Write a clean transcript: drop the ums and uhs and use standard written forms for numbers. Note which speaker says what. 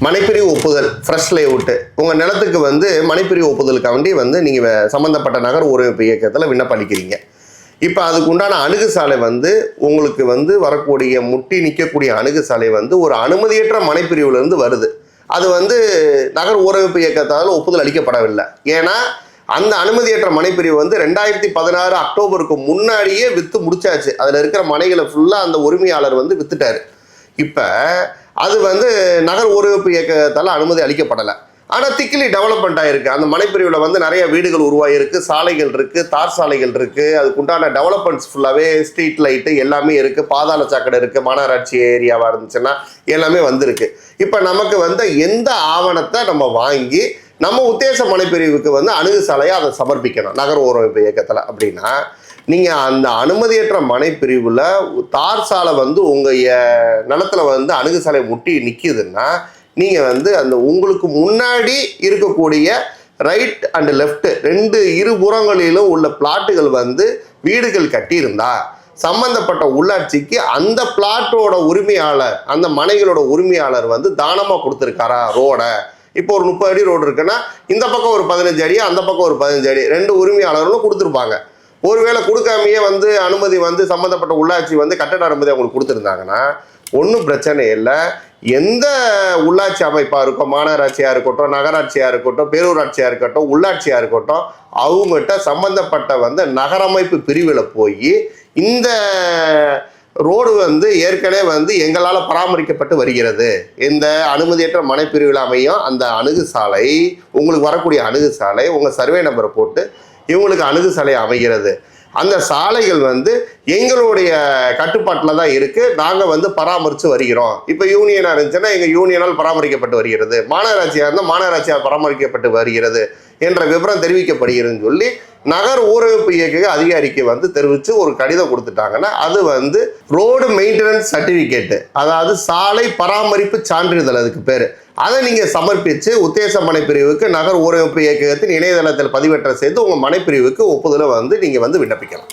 Speaker 1: மனைப்பிரிவு ஒப்புதல் fresh layout உங்கள் நிலத்துக்கு வந்து மனைப்பிரிவு ஒப்புதலுக்காண்டி வந்து நீங்கள் சம்மந்தப்பட்ட நகர் ஊரமைப்பு இயக்கத்தில் விண்ணப்பம் அளிக்கிறீங்க. இப்போ அதுக்கு உண்டான அணுகுசாலை வந்து உங்களுக்கு வந்து வரக்கூடிய முட்டி நிற்கக்கூடிய அணுகுசாலை வந்து ஒரு அனுமதியற்ற மனைப்பிரிவுலேருந்து வருது. அது வந்து நகர் ஊரமைப்பு இயக்கத்தால் ஒப்புதல் அளிக்கப்படவில்லை. ஏன்னா அந்த அனுமதியற்ற மனைப்பிரிவு வந்து 2016 அக்டோபருக்கு முன்னாடியே விற்று முடிச்சாச்சு. அதில் இருக்கிற மனைகளை ஃபுல்லாக அந்த உரிமையாளர் வந்து வித்துட்டாரு. இப்போ அது வந்து நகர் ஊரமைப்பு இயக்கத்தால் அனுமதி அளிக்கப்படலை. ஆனால் திக்கிலி டெவலப்மெண்ட் ஆகிருக்கு. அந்த மனைப்பிரிவில் வந்து நிறைய வீடுகள் உருவாகிருக்கு, சாலைகள் இருக்குது, தார் சாலைகள் இருக்குது, அதுக்குண்டான டெவலப்மெண்ட்ஸ் ஃபுல்லாகவே ஸ்ட்ரீட் லைட்டு எல்லாமே இருக்குது, பாதாள சாக்கடை இருக்குது, மாநகராட்சி ஏரியாவாக இருந்துச்சுன்னா எல்லாமே வந்திருக்கு. இப்போ நமக்கு வந்து எந்த ஆவணத்தை நம்ம வாங்கி நம்ம உத்தேச மனைப்பிரிவுக்கு வந்து அணுகுசாலையை அதை சமர்ப்பிக்கணும் நகர் ஊரமைப்பு இயக்கத்தில் அப்படின்னா, நீங்கள் அந்த அனுமதியற்ற மனைப்பிரிவில் தார் சாலை வந்து உங்கள் நிலத்தில் வந்து அணுகுசாலை முட்டி நிற்கிதுன்னா நீங்கள் வந்து அந்த உங்களுக்கு முன்னாடி இருக்கக்கூடிய ரைட் அண்ட் லெஃப்ட் ரெண்டு இருபுறங்களிலும் உள்ள பிளாட்டுகள் வந்து வீடுகள் கட்டியிருந்தா சம்பந்தப்பட்ட உள்ளாட்சிக்கு அந்த பிளாட்டோட உரிமையாளர், அந்த மனைகளோட உரிமையாளர் வந்து தானமாக கொடுத்துருக்காரா ரோடை. இப்போ ஒரு 30 அடி ரோடு இருக்குன்னா இந்த பக்கம் ஒரு 15 அடி, அந்த பக்கம் ஒரு 15 அடி, ரெண்டு உரிமையாளர்களும் கொடுத்துருப்பாங்க. ஒருவேளை கொடுக்காமையே வந்து அனுமதி வந்து சம்மந்தப்பட்ட உள்ளாட்சி வந்து கட்டட அனுமதி அவங்களுக்கு கொடுத்துருந்தாங்கன்னா ஒன்றும் பிரச்சனை இல்லை. எந்த உள்ளாட்சி அமைப்பாக இருக்கும், மாநகராட்சியாக இருக்கட்டும், நகராட்சியாக இருக்கட்டும், பேரூராட்சியாக இருக்கட்டும், உள்ளாட்சியாக இருக்கட்டும், அவங்ககிட்ட சம்மந்தப்பட்ட வந்து நகரமைப்பு பிரிவில் போய் இந்த ரோடு வந்து ஏற்கனவே வந்து எங்களால் பராமரிக்கப்பட்டு வருகிறது, இந்த அனுமதியற்ற மனைப்பிரிவில் அமையும் அந்த அணுகுசாலை, உங்களுக்கு வரக்கூடிய அணுகுசாலை உங்கள் சர்வே நம்பரை போட்டு இவங்களுக்கு அணுகுசாலை அமைகிறது, அந்த சாலைகள் வந்து எங்களுடைய கட்டுப்பாட்டில் தான் இருக்குது, நாங்கள் வந்து பராமரித்து வருகிறோம். இப்போ யூனியனாக இருந்துச்சுன்னா எங்கள் யூனியனால் பராமரிக்கப்பட்டு வருகிறது, மாநகராட்சியாக இருந்தால் மாநகராட்சியாக பராமரிக்கப்பட்டு வருகிறது என்ற விவரம் தெரிவிக்கப்படுகிறதுன்னு சொல்லி நகர் ஊரமைப்பு இயக்க அதிகாரிக்கு வந்து தெரிவித்து ஒரு கடிதம் கொடுத்துட்டாங்கன்னா அது வந்து ரோடு மெயின்டெனன்ஸ் சர்டிஃபிகேட்டு, அதாவது சாலை பராமரிப்பு சான்றிதழ் அதுக்கு பேர். அதை நீங்கள் சமர்ப்பித்து உத்தேச மனைப்பிரிவுக்கு நகர் ஊரமைப்பு இயக்கத்தின் இணையதளத்தில் பதிவேற்றம் செய்து உங்கள் மனைப்பிரிவுக்கு ஒப்புதலை வந்து நீங்கள் வந்து விண்ணப்பிக்கலாம்.